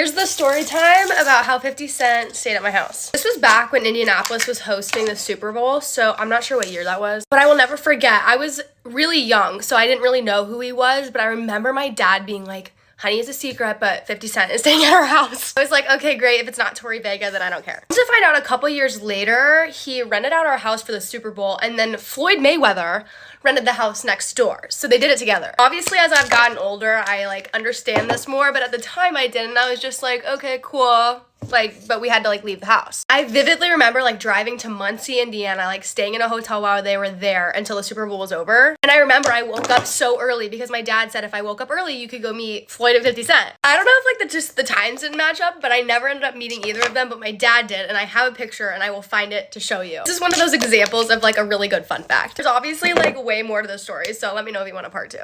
Here's the story time about how 50 Cent stayed at my house. This was back when Indianapolis was hosting the Super Bowl, so I'm not sure what year that was, but I will never forget. I was really young, so I didn't really know who he was, but I remember my dad being like, honey, it's a secret, but 50 Cent is staying at our house. I was like, okay, great. If it's not Tori Vega, then I don't care. To find out a couple years later, he rented out our house for the Super Bowl, and then Floyd Mayweather rented the house next door. So they did it together. Obviously, as I've gotten older, I like understand this more, but at the time I didn't. I was just like, okay, cool. Like, but we had to like leave the house. I vividly remember like driving to Muncie, Indiana, like staying in a hotel while they were there until the Super Bowl was over. And I remember I woke up so early because my dad said if I woke up early, you could go meet Floyd and 50 Cent. I don't know if like just the times didn't match up, but I never ended up meeting either of them, but my dad did. And I have a picture and I will find it to show you. This is one of those examples of like a really good fun fact. There's obviously like way more to the story, so let me know if you want a part 2.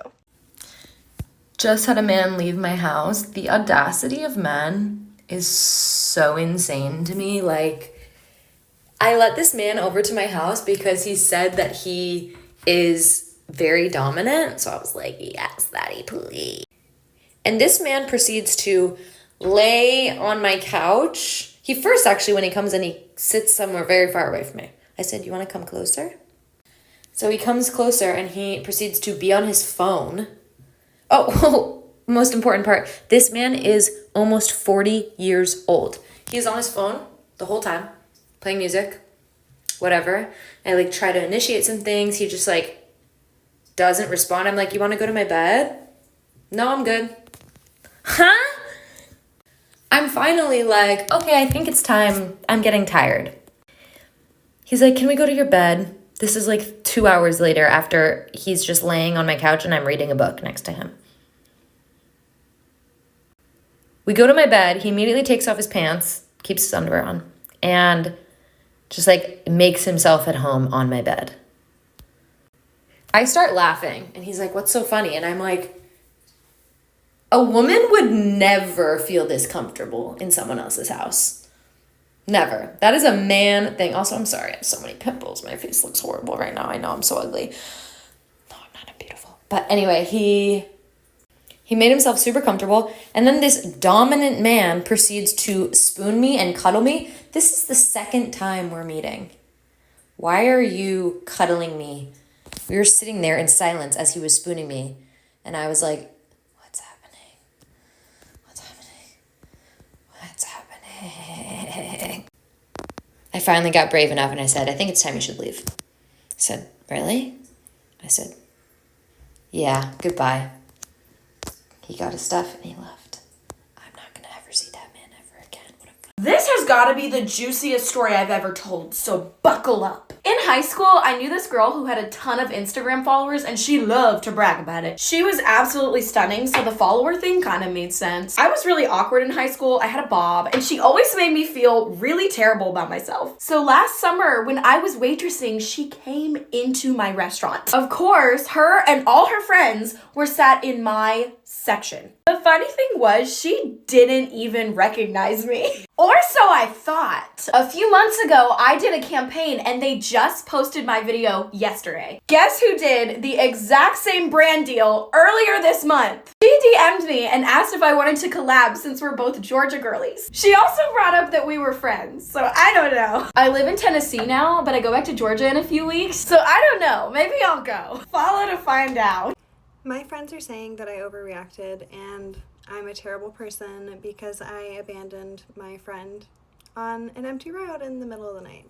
Just had a man leave my house. The audacity of men is so insane to me. Like, I let this man over to my house because he said that he is very dominant. So I was like, yes, daddy, please. And this man proceeds to lay on my couch. He first, actually, when he comes in, he sits somewhere very far away from me. I said, you want to come closer? So he comes closer and he proceeds to be on his phone. Oh, most important part, this man is almost 40 years old. He's on his phone the whole time, playing music, whatever. I like try to initiate some things. He just like doesn't respond. I'm like, you want to go to my bed? No, I'm good. Huh? I'm finally like, okay, I think it's time. I'm getting tired. He's like, can we go to your bed? This is like 2 hours later after he's just laying on my couch and I'm reading a book next to him. We go to my bed. He immediately takes off his pants, keeps his underwear on, and just like makes himself at home on my bed. I start laughing and he's like, what's so funny? And I'm like, a woman would never feel this comfortable in someone else's house. Never. That is a man thing. Also, I'm sorry. I have so many pimples. My face looks horrible right now. I know I'm so ugly. No, I'm not. I'm beautiful. But anyway, he made himself super comfortable, and then this dominant man proceeds to spoon me and cuddle me. This is the second time we're meeting. Why are you cuddling me? We were sitting there in silence as he was spooning me, and I was like, what's happening? What's happening? What's happening? I finally got brave enough, and I said, I think it's time you should leave. He said, really? I said, yeah, goodbye. He got his stuff and he left. I'm not gonna ever see that man ever again. What a This has got to be the juiciest story I've ever told, so buckle up. In high school, I knew this girl who had a ton of Instagram followers and she loved to brag about it. She was absolutely stunning, so the follower thing kind of made sense. I was really awkward in high school. I had a bob and she always made me feel really terrible about myself. So last summer when I was waitressing, she came into my restaurant. Of course, her and all her friends were sat in my section. The funny thing was she didn't even recognize me. Or so I thought. A few months ago, I did a campaign and they just posted my video yesterday. Guess who did the exact same brand deal earlier this month? She DM'd me and asked if I wanted to collab since we're both Georgia girlies. She also brought up that we were friends, so I don't know. I live in Tennessee now, but I go back to Georgia in a few weeks, so I don't know. Maybe I'll go. Follow to find out. My friends are saying that I overreacted and I'm a terrible person because I abandoned my friend on an empty road in the middle of the night.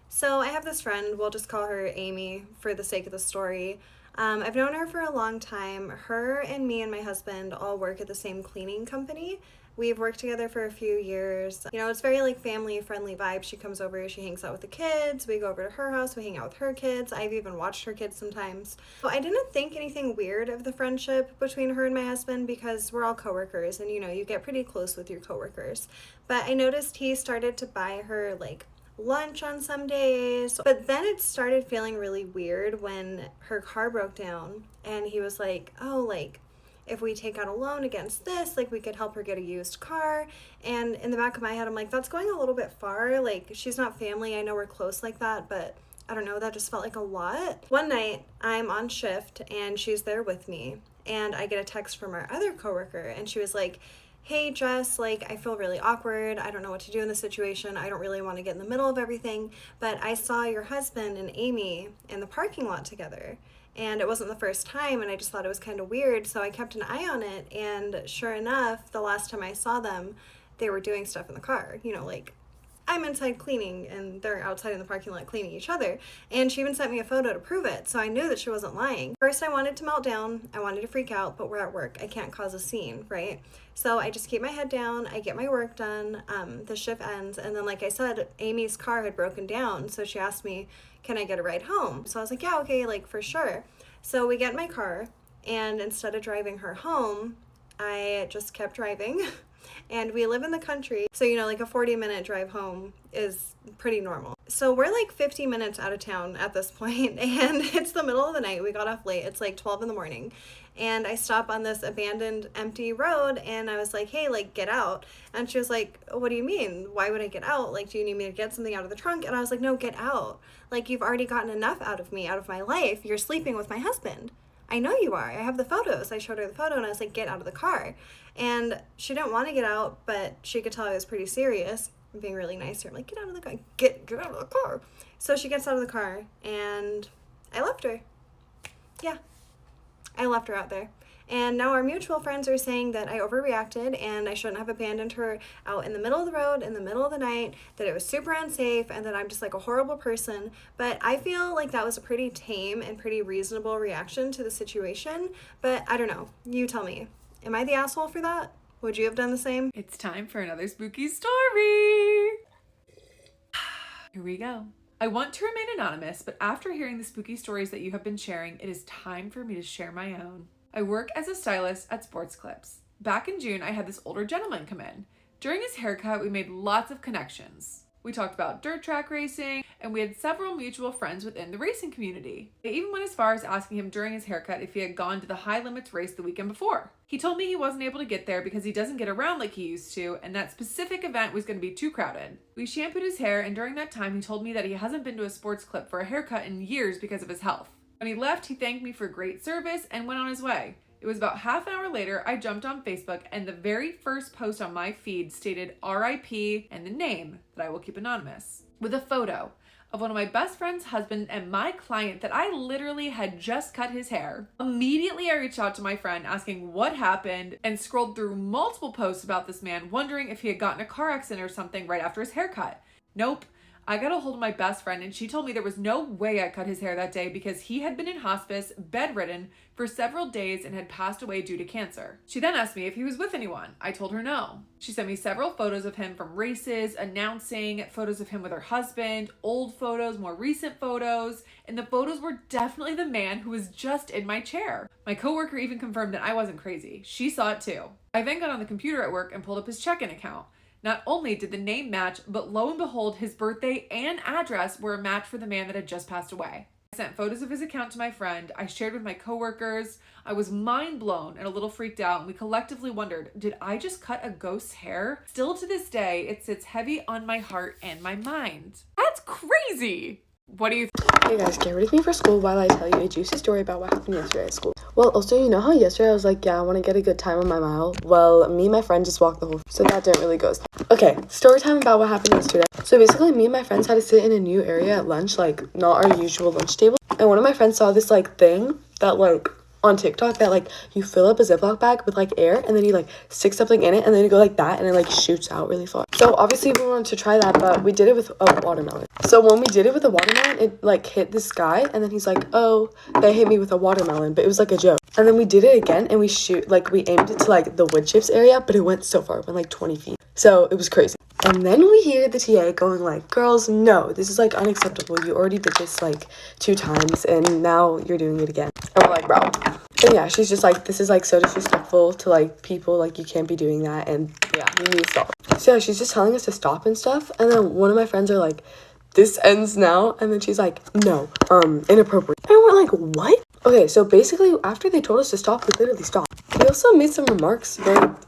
So I have this friend, we'll just call her Amy for the sake of the story. I've known her for a long time. Her and me and my husband all work at the same cleaning company. We've worked together for a few years. You know, it's very like family friendly vibe. She comes over, she hangs out with the kids. We go over to her house, we hang out with her kids. I've even watched her kids sometimes. But I didn't think anything weird of the friendship between her and my husband because we're all coworkers and you know, you get pretty close with your coworkers. But I noticed he started to buy her like lunch on some days, but then it started feeling really weird when her car broke down and he was like, oh, like if we take out a loan against this, like we could help her get a used car. And in the back of my head, I'm like, that's going a little bit far. Like she's not family. I know we're close like that, but I don't know, that just felt like a lot. One night I'm on shift and she's there with me and I get a text from our other coworker and she was like, hey Jess, like I feel really awkward. I don't know what to do in this situation. I don't really want to get in the middle of everything, but I saw your husband and Amy in the parking lot together. And it wasn't the first time, and I just thought it was kind of weird, so I kept an eye on it, and sure enough, the last time I saw them, they were doing stuff in the car, you know, like I'm inside cleaning and they're outside in the parking lot cleaning each other. And she even sent me a photo to prove it, so I knew that she wasn't lying. First, I wanted to melt down, I wanted to freak out, but we're at work. I can't cause a scene, right? So I just keep my head down, I get my work done, the shift ends, and then like I said, Amy's car had broken down, so she asked me, can I get a ride home? So I was like, yeah, okay, like for sure. So we get in my car, and instead of driving her home, I just kept driving. And we live in the country, so you know, like a 40-minute drive home is pretty normal. So we're like 50 minutes out of town at this point, and it's the middle of the night. We got off late. It's like 12 in the morning. And I stop on this abandoned, empty road, and I was like, hey, like, get out. And she was like, what do you mean? Why would I get out? Like, do you need me to get something out of the trunk? And I was like, no, get out. Like, you've already gotten enough out of me, out of my life. You're sleeping with my husband. I know you are. I have the photos. I showed her the photo, and I was like, get out of the car. And she didn't want to get out, but she could tell I was pretty serious. I'm being really nice here. I'm like, get out of the car. Get out of the car. So she gets out of the car, and I left her. Yeah, I left her out there. And now our mutual friends are saying that I overreacted and I shouldn't have abandoned her out in the middle of the road in the middle of the night, that it was super unsafe, and that I'm just like a horrible person. But I feel like that was a pretty tame and pretty reasonable reaction to the situation. But I don't know. You tell me. Am I the asshole for that? Would you have done the same? It's time for another spooky story. Here we go. I want to remain anonymous, but after hearing the spooky stories that you have been sharing, it is time for me to share my own. I work as a stylist at Sports Clips. Back in June, I had this older gentleman come in. During his haircut, we made lots of connections. We talked about dirt track racing, and we had several mutual friends within the racing community. I even went as far as asking him during his haircut if he had gone to the high limits race the weekend before. He told me he wasn't able to get there because he doesn't get around like he used to, and that specific event was going to be too crowded. We shampooed his hair, and during that time, he told me that he hasn't been to a sports clip for a haircut in years because of his health. When he left, he thanked me for great service and went on his way. It was about half an hour later, I jumped on Facebook, and the very first post on my feed stated RIP and the name that I will keep anonymous, with a photo of one of my best friend's husband and my client that I literally had just cut his hair. Immediately, I reached out to my friend asking what happened and scrolled through multiple posts about this man, wondering if he had gotten a car accident or something right after his haircut. Nope. I got a hold of my best friend, and she told me there was no way I cut his hair that day because he had been in hospice, bedridden, for several days and had passed away due to cancer. She then asked me if he was with anyone. I told her no. She sent me several photos of him from races, announcing, photos of him with her husband, old photos, more recent photos, and the photos were definitely the man who was just in my chair. My coworker even confirmed that I wasn't crazy. She saw it too. I then got on the computer at work and pulled up his check-in account. Not only did the name match, but lo and behold, his birthday and address were a match for the man that had just passed away. I sent photos of his account to my friend. I shared with my coworkers. I was mind blown and a little freaked out, and we collectively wondered, did I just cut a ghost's hair? Still to this day, it sits heavy on my heart and my mind. That's crazy! What do you Hey guys, get ready with me for school while I tell you a juicy story about what happened yesterday at school. Well, also, you know how yesterday I was like, yeah, I want to get a good time on my mile? Well, me and my friend just walked the whole, so that didn't really go. Okay, story time about what happened yesterday. So basically, me and my friends had to sit in a new area at lunch, like, not our usual lunch table. And one of my friends saw this, like, thing that, like, on TikTok that, like, you fill up a Ziploc bag with, like, air, and then you, like, stick something in it, and then you go like that, and it, like, shoots out really far. So obviously we wanted to try that, but we did it with a watermelon. So when we did it with a watermelon, it, like, hit this guy, and then he's like, oh, they hit me with a watermelon, but it was, like, a joke. And then we did it again, and we aimed it to, like, the wood chips area, but it went so far, it went, like, 20 feet. So it was crazy. And then we hear the TA going like, girls, no, this is, like, unacceptable. You already did this, like, 2 times, and now you're doing it again. And we're like, bro. And yeah, she's just like, this is, like, so disrespectful to, like, people. Like, you can't be doing that, and yeah, you need to stop. So yeah, she's just telling us to stop and stuff. And then one of my friends are like, this ends now. And then she's like, no, inappropriate. And we're like, what? Okay, so basically, after they told us to stop, we literally stopped. We also made some remarks.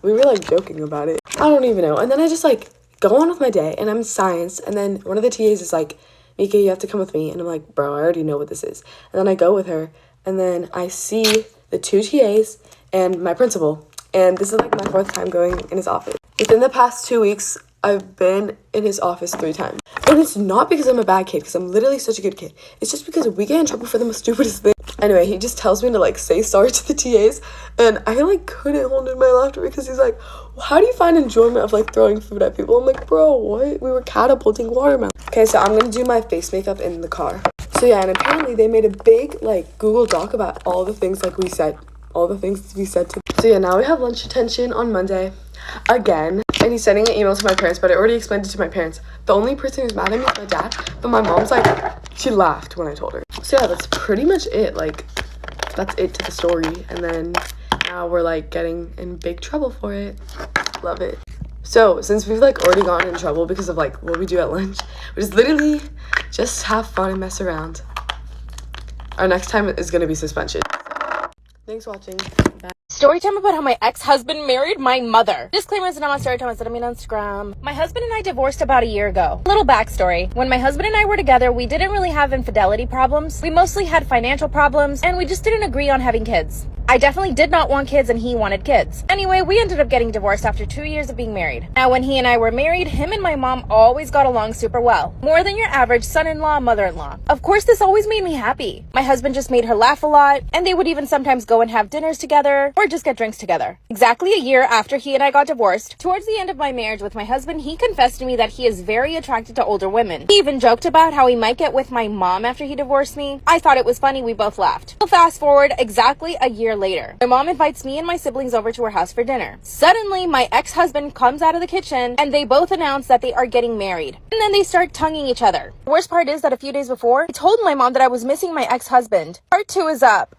We were, like, joking about it. I don't even know. And then I just, like, go on with my day, and I'm in science, and then one of the TAs is like, Mika, you have to come with me. And I'm like, bro, I already know what this is. And then I go with her, and then I see the 2 TAs and my principal, And this is like my 4th time going in his office. Within the past 2 weeks, I've been in his office 3 times. And it's not because I'm a bad kid, because I'm literally such a good kid. It's just because we get in trouble for the most stupidest thing. Anyway, he just tells me to like say sorry to the TAs, and I like couldn't hold in my laughter because he's like, well, how do you find enjoyment of like throwing food at people? I'm like, bro, what? We were catapulting watermelon. Okay, so I'm gonna do my face makeup in the car. So yeah, and apparently they made a big like Google Doc about all the things like we said to. So yeah, now we have lunch detention on Monday again, and he's sending an email to my parents, but I already explained it to my parents. The only person who's mad at me is my dad, but my mom's like, she laughed when I told her. So yeah, that's pretty much it. Like, that's it to the story. And then now we're like getting in big trouble for it. Love it. So since we've like already gotten in trouble because of like what we do at lunch, we just literally just have fun and mess around. Our next time is gonna be suspension. Thanks for watching. Bye. Story time about how my ex-husband married my mother. Disclaimer, it's not on Storytime, it's on Instagram. My husband and I divorced about a year ago. A little backstory. When my husband and I were together, we didn't really have infidelity problems. We mostly had financial problems, and we just didn't agree on having kids. I definitely did not want kids, and he wanted kids. Anyway, we ended up getting divorced after 2 years of being married. Now, when he and I were married, him and my mom always got along super well. More than your average son-in-law, mother-in-law. Of course, this always made me happy. My husband just made her laugh a lot, and they would even sometimes go and have dinners together, or just get drinks together. Exactly a year after he and I got divorced, towards the end of my marriage with my husband, he confessed to me that he is very attracted to older women. He even joked about how he might get with my mom after he divorced me. I thought it was funny, we both laughed. So fast forward exactly a year later. My mom invites me and my siblings over to her house for dinner. Suddenly, my ex-husband comes out of the kitchen and they both announce that they are getting married. And then they start tonguing each other. The worst part is that a few days before, I told my mom that I was missing my ex-husband. Part 2 is up.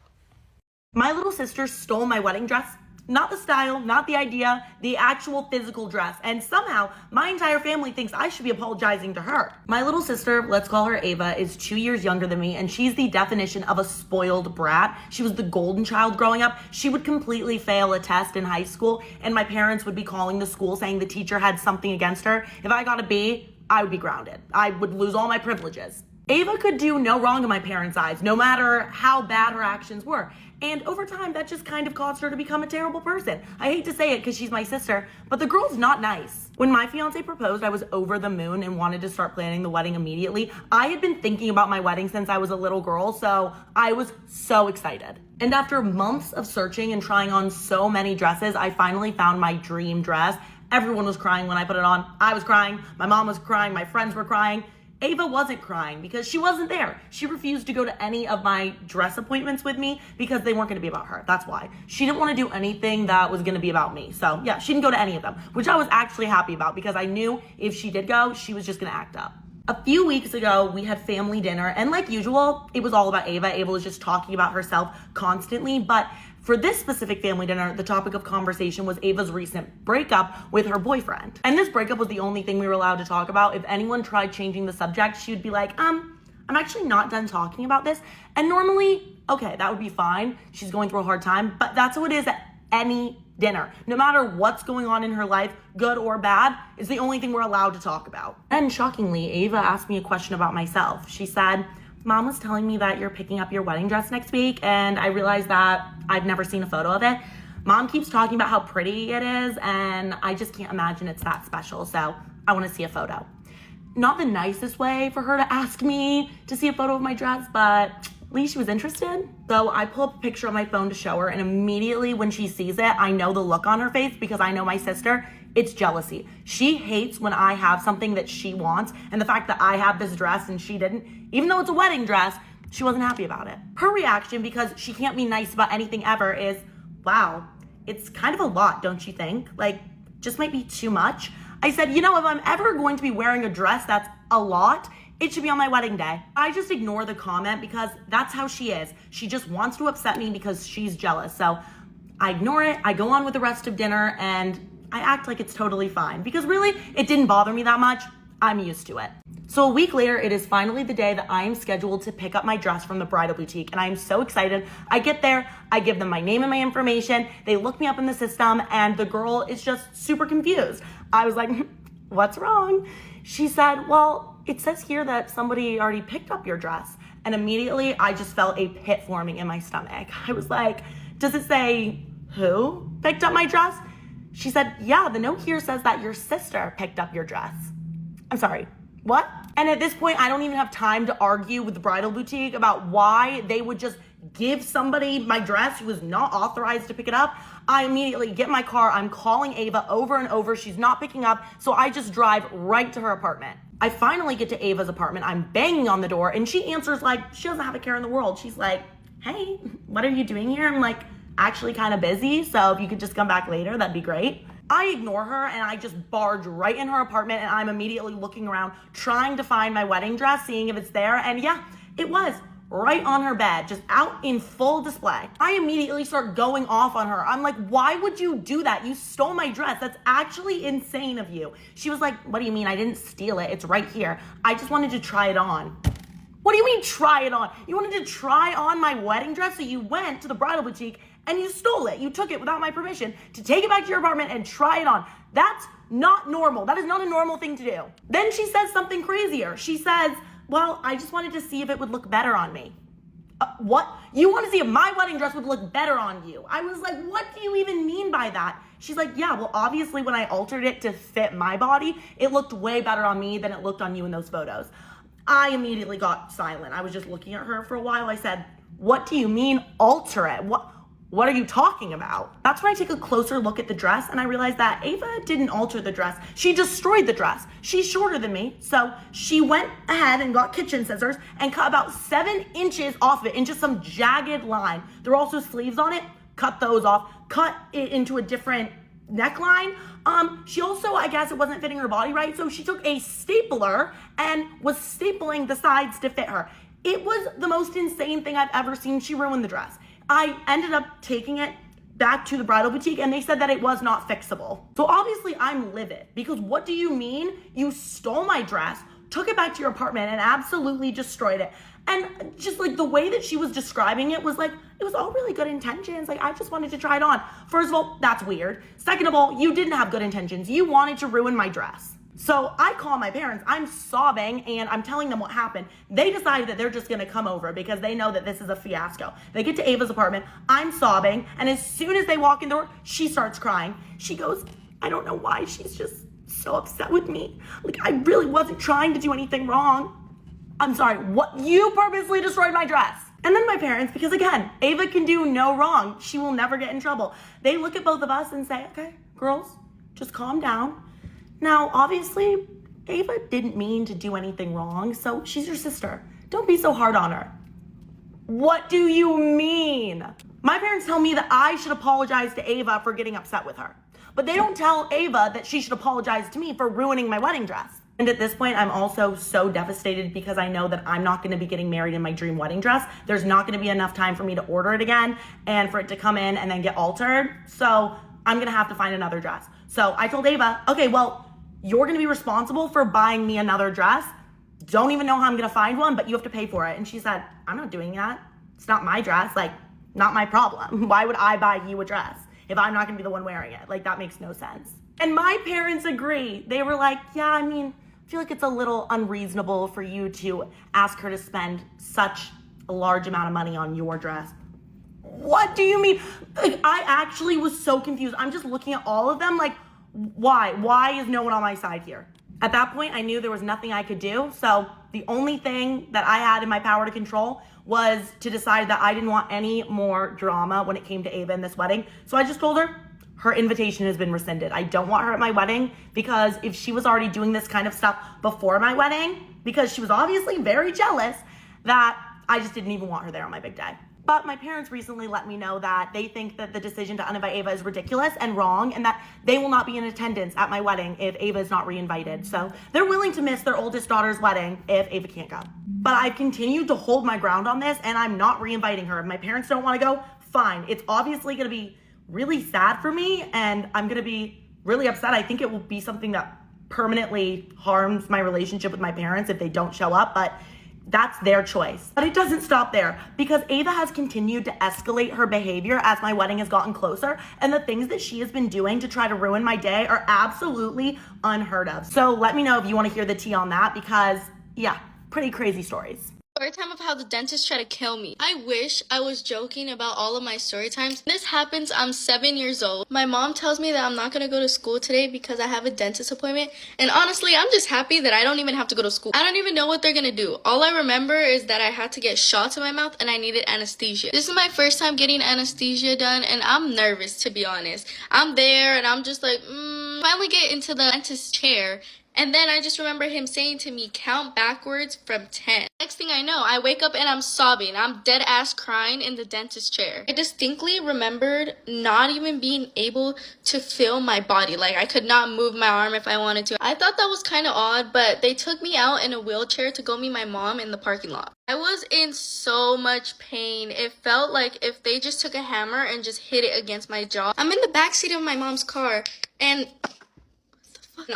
My little sister stole my wedding dress. Not the style, not the idea, the actual physical dress. And somehow, my entire family thinks I should be apologizing to her. My little sister, let's call her Ava, is 2 years younger than me, and she's the definition of a spoiled brat. She was the golden child growing up. She would completely fail a test in high school, and my parents would be calling the school saying the teacher had something against her. If I got a B, I would be grounded. I would lose all my privileges. Ava could do no wrong in my parents' eyes, no matter how bad her actions were. And over time, that just kind of caused her to become a terrible person. I hate to say it because she's my sister, but the girl's not nice. When my fiance proposed, I was over the moon and wanted to start planning the wedding immediately. I had been thinking about my wedding since I was a little girl, so I was so excited. And after months of searching and trying on so many dresses, I finally found my dream dress. Everyone was crying when I put it on. I was crying, my mom was crying, my friends were crying. Ava wasn't crying because she wasn't there. She refused to go to any of my dress appointments with me because they weren't going to be about her. That's why. She didn't want to do anything that was going to be about me. So yeah, she didn't go to any of them, which I was actually happy about because I knew if she did go, she was just going to act up. A few weeks ago, we had family dinner, and like usual, it was all about Ava. Ava was just talking about herself constantly, but for this specific family dinner, the topic of conversation was Ava's recent breakup with her boyfriend. And this breakup was the only thing we were allowed to talk about. If anyone tried changing the subject, she would be like, I'm actually not done talking about this. And normally, okay, that would be fine. She's going through a hard time, but that's how it is at any dinner. No matter what's going on in her life, good or bad, it's the only thing we're allowed to talk about. And shockingly, Ava asked me a question about myself. She said, Mom was telling me that you're picking up your wedding dress next week, and I realized that I've never seen a photo of it. Mom keeps talking about how pretty it is, and I just can't imagine it's that special, so I want to see a photo. Not the nicest way for her to ask me to see a photo of my dress, but at least she was interested. So I pull up a picture on my phone to show her, and immediately when she sees it, I know the look on her face because I know my sister. It's jealousy. She hates when I have something that she wants, and the fact that I have this dress and she didn't, even though it's a wedding dress, she wasn't happy about it. Her reaction, because she can't be nice about anything ever, is, wow, it's kind of a lot, don't you think? Like, just might be too much. I said, if I'm ever going to be wearing a dress that's a lot, it should be on my wedding day. I just ignore the comment because that's how she is. She just wants to upset me because she's jealous. So I ignore it. I go on with the rest of dinner and I act like it's totally fine because really it didn't bother me that much. I'm used to it. So a week later, it is finally the day that I am scheduled to pick up my dress from the bridal boutique, and I am so excited. I get there, I give them my name and my information, they look me up in the system, and the girl is just super confused. I was like, what's wrong? She said, well, it says here that somebody already picked up your dress. And immediately I just felt a pit forming in my stomach. I was like, does it say who? picked up my dress? She said, yeah, the note here says that your sister picked up your dress. I'm sorry, what? And at this point, I don't even have time to argue with the bridal boutique about why they would just give somebody my dress who was not authorized to pick it up. I immediately get in my car. I'm calling Ava over and over. She's not picking up. So I just drive right to her apartment. I finally get to Ava's apartment. I'm banging on the door and she answers like she doesn't have a care in the world. She's like, hey, what are you doing here? I'm like, actually kind of busy. So if you could just come back later, that'd be great. I ignore her and I just barge right in her apartment and I'm immediately looking around trying to find my wedding dress, seeing if it's there. And yeah, it was right on her bed, just out in full display. I immediately start going off on her. I'm like, why would you do that? You stole my dress. That's actually insane of you. She was like, what do you mean? I didn't steal it. It's right here. I just wanted to try it on. What do you mean try it on? You wanted to try on my wedding dress, so you went to the bridal boutique and you stole it. You took it without my permission to take it back to your apartment and try it on. That's not normal. That is not a normal thing to do. Then she says something crazier. She says, well, I just wanted to see if it would look better on me. What? You want to see if my wedding dress would look better on you? I was like, what do you even mean by that? She's like, yeah, well, obviously when I altered it to fit my body, it looked way better on me than it looked on you in those photos. I immediately got silent. I was just looking at her for a while. I said, what do you mean alter it? What are you talking about? That's when I take a closer look at the dress and I realized that Ava didn't alter the dress. She destroyed the dress. She's shorter than me. So she went ahead and got kitchen scissors and cut about 7 inches off of it in just some jagged line. There were also sleeves on it. Cut those off. Cut it into a different neckline. She also, I guess it wasn't fitting her body right. So she took a stapler and was stapling the sides to fit her. It was the most insane thing I've ever seen. She ruined the dress. I ended up taking it back to the bridal boutique and they said that it was not fixable. So obviously I'm livid because what do you mean you stole my dress, took it back to your apartment and absolutely destroyed it? And just like the way that she was describing it was like, it was all really good intentions. Like I just wanted to try it on. First of all, that's weird. Second of all, you didn't have good intentions. You wanted to ruin my dress. So I call my parents, I'm sobbing and I'm telling them what happened. They decided that they're just gonna come over because they know that this is a fiasco. They get to Ava's apartment, I'm sobbing, and as soon as they walk in the door, she starts crying. She goes, I don't know why she's just so upset with me. Like I really wasn't trying to do anything wrong. I'm sorry, what? You purposely destroyed my dress. And then my parents, because again, Ava can do no wrong. She will never get in trouble. They look at both of us and say, okay, girls, just calm down. Now, obviously, Ava didn't mean to do anything wrong, so she's your sister. Don't be so hard on her. What do you mean? My parents tell me that I should apologize to Ava for getting upset with her. But they don't tell Ava that she should apologize to me for ruining my wedding dress. And at this point, I'm also so devastated because I know that I'm not gonna be getting married in my dream wedding dress. There's not gonna be enough time for me to order it again and for it to come in and then get altered. So I'm gonna have to find another dress. So I told Ava, okay, well, you're gonna be responsible for buying me another dress. Don't even know how I'm gonna find one, but you have to pay for it. And she said, I'm not doing that. It's not my dress, like, not my problem. Why would I buy you a dress if I'm not gonna be the one wearing it? Like, that makes no sense. And my parents agree. They were like, yeah, I mean, I feel like it's a little unreasonable for you to ask her to spend such a large amount of money on your dress. What do you mean? Like, I actually was so confused. I'm just looking at all of them like, why? Why is no one on my side here? At that point, I knew there was nothing I could do. So the only thing that I had in my power to control was to decide that I didn't want any more drama when it came to Ava in this wedding. So I just told her, her invitation has been rescinded. I don't want her at my wedding because if she was already doing this kind of stuff before my wedding, because she was obviously very jealous, that I just didn't even want her there on my big day. But my parents recently let me know that they think that the decision to uninvite Ava is ridiculous and wrong, and that they will not be in attendance at my wedding if Ava is not reinvited. So they're willing to miss their oldest daughter's wedding if Ava can't go. But I've continued to hold my ground on this, and I'm not reinviting her. If my parents don't want to go, fine. It's obviously going to be really sad for me, and I'm going to be really upset. I think it will be something that permanently harms my relationship with my parents if they don't show up, but that's their choice. But it doesn't stop there because Ava has continued to escalate her behavior as my wedding has gotten closer, and the things that she has been doing to try to ruin my day are absolutely unheard of. So let me know if you want to hear the tea on that because, yeah, pretty crazy stories. Story time of how the dentist tried to kill me. I wish I was joking about all of my story times. This happens, I'm 7 years old. My mom tells me that I'm not gonna go to school today because I have a dentist appointment. And honestly, I'm just happy that I don't even have to go to school. I don't even know what they're gonna do. All I remember is that I had to get shots in my mouth and I needed anesthesia. This is my first time getting anesthesia done and I'm nervous, to be honest. I'm there and I'm just like, finally get into the dentist's chair. And then I just remember him saying to me, count backwards from 10. Next thing I know, I wake up and I'm sobbing. I'm dead ass crying in the dentist chair. I distinctly remembered not even being able to feel my body. Like I could not move my arm if I wanted to. I thought that was kind of odd, but they took me out in a wheelchair to go meet my mom in the parking lot. I was in so much pain. It felt like if they just took a hammer and just hit it against my jaw. I'm in the backseat of my mom's car and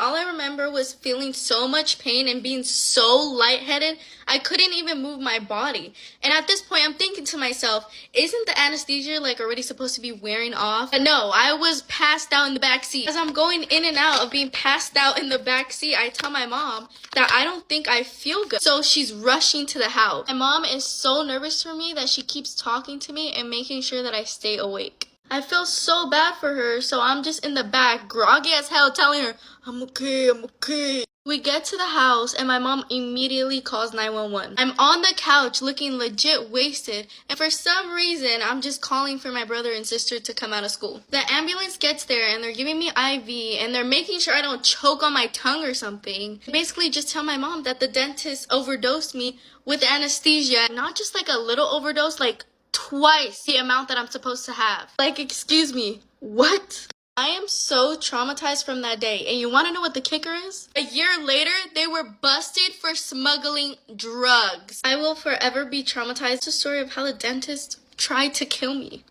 all I remember was feeling so much pain and being so lightheaded, I couldn't even move my body. And at this point, I'm thinking to myself, isn't the anesthesia like already supposed to be wearing off? But no, I was passed out in the back seat. As I'm going in and out of being passed out in the back seat, I tell my mom that I don't think I feel good. So she's rushing to the house. My mom is so nervous for me that she keeps talking to me and making sure that I stay awake. I feel so bad for her, so I'm just in the back, groggy as hell, telling her, I'm okay, I'm okay. We get to the house, and my mom immediately calls 911. I'm on the couch looking legit wasted, and for some reason, I'm just calling for my brother and sister to come out of school. The ambulance gets there, and they're giving me IV, and they're making sure I don't choke on my tongue or something. I basically just tell my mom that the dentist overdosed me with anesthesia, not just like a little overdose, like twice the amount that I'm supposed to have. Like, excuse me, what? I am so traumatized from that day. And you want to know what the kicker is? A year later, they were busted for smuggling drugs. I will forever be traumatized. It's a story of how the dentist tried to kill me.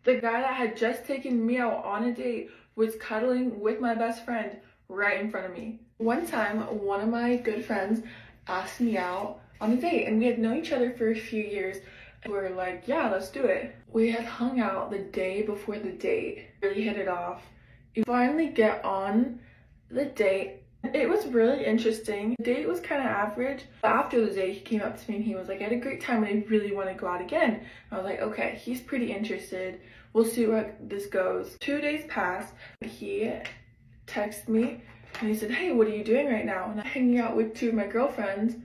The guy that had just taken me out on a date was cuddling with my best friend right in front of me. One time, one of my good friends asked me out on a date, and we had known each other for a few years. We were like, yeah, let's do it. We had hung out the day before the date, really hit it off. We finally get on the date. It was really interesting. The date was kind of average. After the date, he came up to me and he was like, I had a great time and I really want to go out again. I was like, okay, he's pretty interested. We'll see where this goes. 2 days passed. He texted me and he said, hey, what are you doing right now? And I'm hanging out with two of my girlfriends.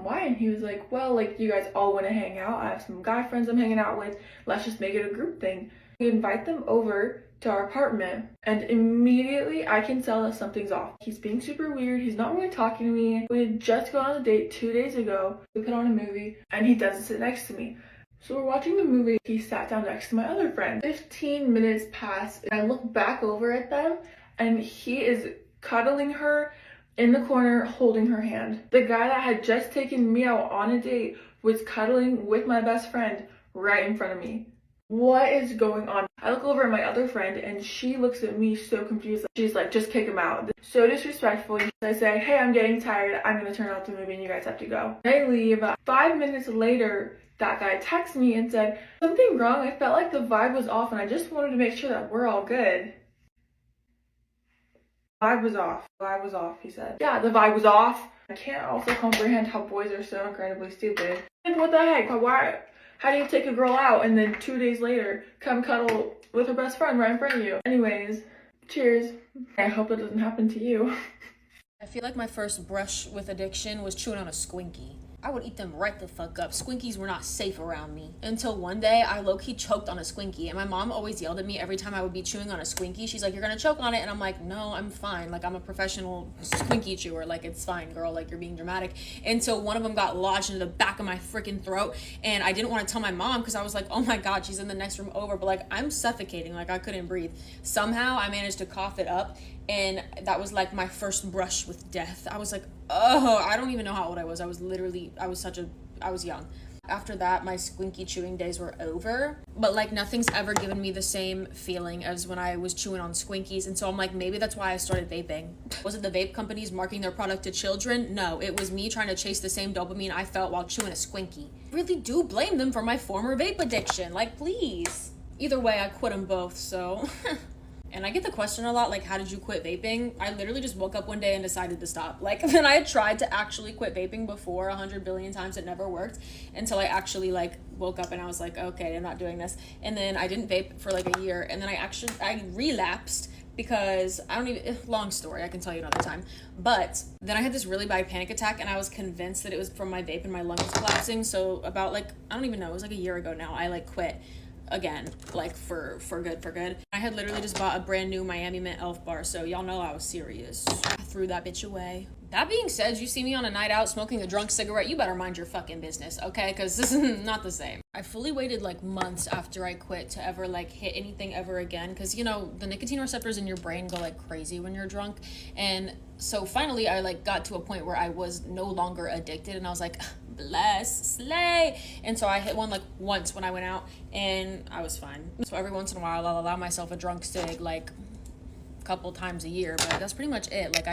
Why? And he was like, well, like, you guys all want to hang out. I have some guy friends I'm hanging out with. Let's just make it a group thing. We invite them over to our apartment, and immediately I can tell that something's off. He's being super weird. He's not really talking to me. We had just gone on a date 2 days ago. We put on a movie, and he doesn't sit next to me. So we're watching the movie. He sat down next to my other friend. 15 minutes passed, and I look back over at them, and he is cuddling her in the corner, holding her hand. The guy that had just taken me out on a date was cuddling with my best friend right in front of me. What is going on? I look over at my other friend and she looks at me so confused. She's like, just kick him out. So disrespectful. I say, hey, I'm getting tired. I'm gonna turn off the movie and you guys have to go. I leave. 5 minutes later, that guy texted me and said, something wrong. I felt like the vibe was off and I just wanted to make sure that we're all good. Vibe was off. Vibe was off, he said. Yeah, the vibe was off. I can't also comprehend how boys are so incredibly stupid. And what the heck? Why? How do you take a girl out and then 2 days later come cuddle with her best friend right in front of you? Anyways, cheers. I hope it doesn't happen to you. I feel like my first brush with addiction was chewing on a Squinky. I would eat them right the fuck up. Squinkies were not safe around me. Until one day, I low-key choked on a Squinky. And my mom always yelled at me every time I would be chewing on a Squinky. She's like, you're gonna choke on it. And I'm like, no, I'm fine. Like, I'm a professional Squinky chewer. Like, it's fine, girl. Like, you're being dramatic. And so one of them got lodged into the back of my freaking throat. And I didn't want to tell my mom because I was like, oh my God, she's in the next room over. But, like, I'm suffocating. Like, I couldn't breathe. Somehow, I managed to cough it up. And that was like my first brush with death. I was like, oh, I don't even know how old I was. I was young. After that, my Squinky chewing days were over. But like nothing's ever given me the same feeling as when I was chewing on Squinkies. And so I'm like, maybe that's why I started vaping. Was it the vape companies marketing their product to children? No, it was me trying to chase the same dopamine I felt while chewing a Squinky. I really do blame them for my former vape addiction. Like, please. Either way, I quit them both, so... And I get the question a lot, like, how did you quit vaping? I literally just woke up one day and decided to stop. Like, when I had tried to actually quit vaping before 100 billion times, it never worked until I actually, like, woke up and I was like, okay, I'm not doing this. And then I didn't vape for like a year, and then I relapsed because I don't even, long story, I can tell you another time. But then I had this really bad panic attack, and I was convinced that it was from my vape and my lungs collapsing. So about, like, I don't even know, it was like a year ago now, I like quit again, like for good. I had literally just bought a brand new Miami Mint Elf bar, so y'all know I was serious. I threw that bitch away. That being said, you see me on a night out smoking a drunk cigarette, you better mind your fucking business, okay? Because this is not the same. I fully waited like months after I quit to ever like hit anything ever again, because, you know, the nicotine receptors in your brain go like crazy when you're drunk. And so finally I like got to a point where I was no longer addicted, and I was like, bless, slay. And so I hit one like once when I went out, and I was fine. So every once in a while I'll allow myself a drunk cig like a couple times a year, but that's pretty much it. Like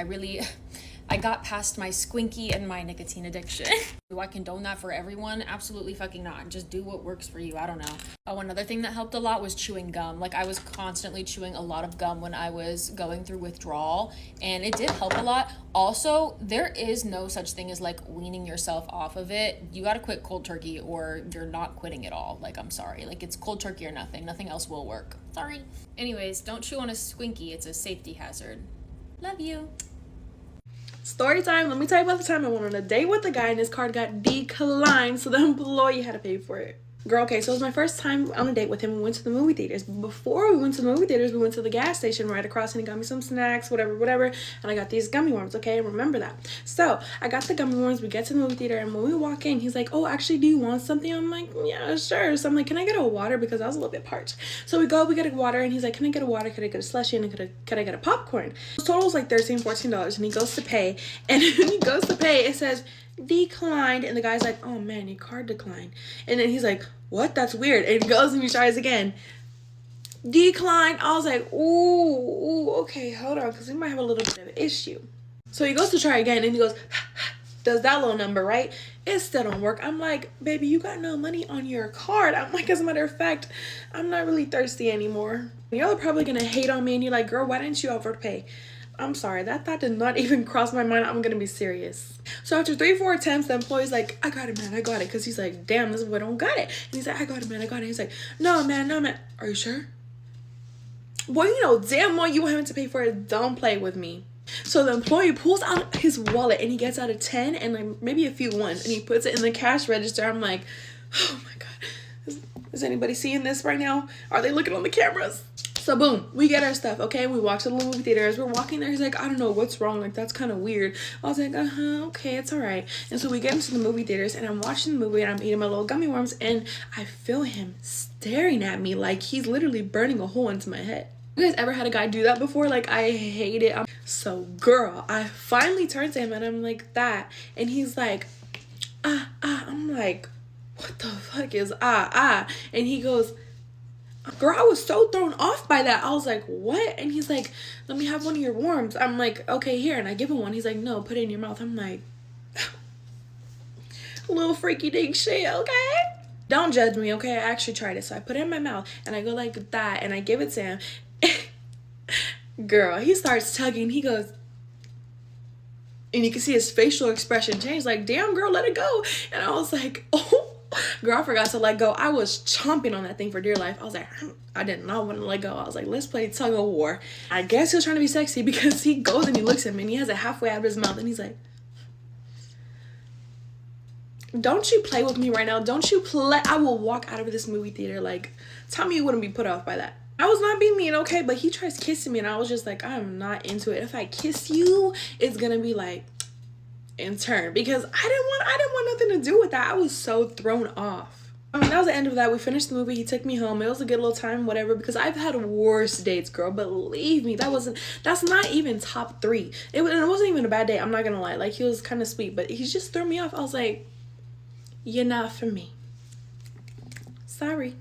I got past my squinky and my nicotine addiction. Do I condone that for everyone? Absolutely fucking not. Just do what works for you. I don't know. Oh, another thing that helped a lot was chewing gum. Like, I was constantly chewing a lot of gum when I was going through withdrawal, and it did help a lot. Also, there is no such thing as like weaning yourself off of it. You gotta quit cold turkey or you're not quitting at all. Like, I'm sorry. Like, it's cold turkey or nothing. Nothing else will work. Sorry. Anyways, don't chew on a squinky. It's a safety hazard. Love you. Story time. Let me tell you about the time I went on a date with a guy and his card got declined, so the employee had to pay for it. Girl, okay, so it was my first time on a date with him. We went to the movie theaters. Before we went to the movie theaters, we went to the gas station right across, and he got me some snacks, whatever, and I got these gummy worms, okay? Remember that. So I got the gummy worms. We get to the movie theater, and when we walk in, he's like, oh, actually, do you want something? I'm like, yeah, sure. So I'm like, can I get a water? Because I was a little bit parched. So we get a water, and he's like, can I get a water? Could I get a slushie? And could I get a popcorn? The total was like $13, $14, and he goes to pay, and when he goes to pay, it says, declined, and the guy's like, oh man, your card declined. And then he's like, what? That's weird. And he goes and he tries again, declined. I was like, ooh, okay, hold on, because we might have a little bit of an issue. So he goes to try again, and he goes, does that little number, right? It still don't work. I'm like, baby, you got no money on your card. I'm like, as a matter of fact, I'm not really thirsty anymore. Y'all are probably gonna hate on me, and you're like, girl, why didn't you overpay? I'm sorry, that thought did not even cross my mind. I'm gonna be serious. So after 3-4 attempts, the employee's like, I got it, man, I got it. Because he's like, damn, this boy don't got it. And he's like, I got it, man, I got it. He's like, no, man. Are you sure? Boy, you know damn well you having to pay for it. Don't play with me. So the employee pulls out his wallet, and he gets out a 10 and like maybe a few ones, and he puts it in the cash register. I'm like, oh my God. Is anybody seeing this right now? Are they looking on the cameras? So boom, we get our stuff, okay? We walk to the movie theater. As we're walking there, he's like, I don't know what's wrong. Like, that's kind of weird. I was like, okay, it's all right. And so we get into the movie theaters, and I'm watching the movie, and I'm eating my little gummy worms, and I feel him staring at me like he's literally burning a hole into my head. You guys ever had a guy do that before? Like, I hate it. So girl, I finally turn to him, and I'm like, that. And he's like, I'm like, what the fuck is And he goes, girl, I was so thrown off by that. I was like, what? And he's like, let me have one of your worms. I'm like, okay, here. And I give him one. He's like, no, put it in your mouth. I'm like, little freaky dink shit, okay? Don't judge me, okay? I actually tried it. So I put it in my mouth, and I go like that, and I give it to him. Girl, he starts tugging. He goes, and you can see his facial expression change. Like, damn, girl, let it go. And I was like, oh. Girl, I forgot to let go. I was chomping on that thing for dear life. I was like, I did not want to let go. I was like, let's play tug of war. I guess he was trying to be sexy, because he goes and he looks at me, and he has it halfway out of his mouth, and he's like, don't you play with me right now. Don't you play. I will walk out of this movie theater. Like, tell me you wouldn't be put off by that. I was not being mean, okay? But he tries kissing me, and I was just like, I'm not into it. If I kiss you, it's gonna be like in turn, because I didn't want nothing to do with that. I was so thrown off. I mean, that was the end of that. We finished the movie. He took me home. It was a good little time, whatever, because I've had worse dates, girl. Believe me, that's not even top 3. It wasn't even a bad date. I'm not gonna lie. Like, he was kind of sweet, but he just threw me off. I was like, you're not for me. Sorry.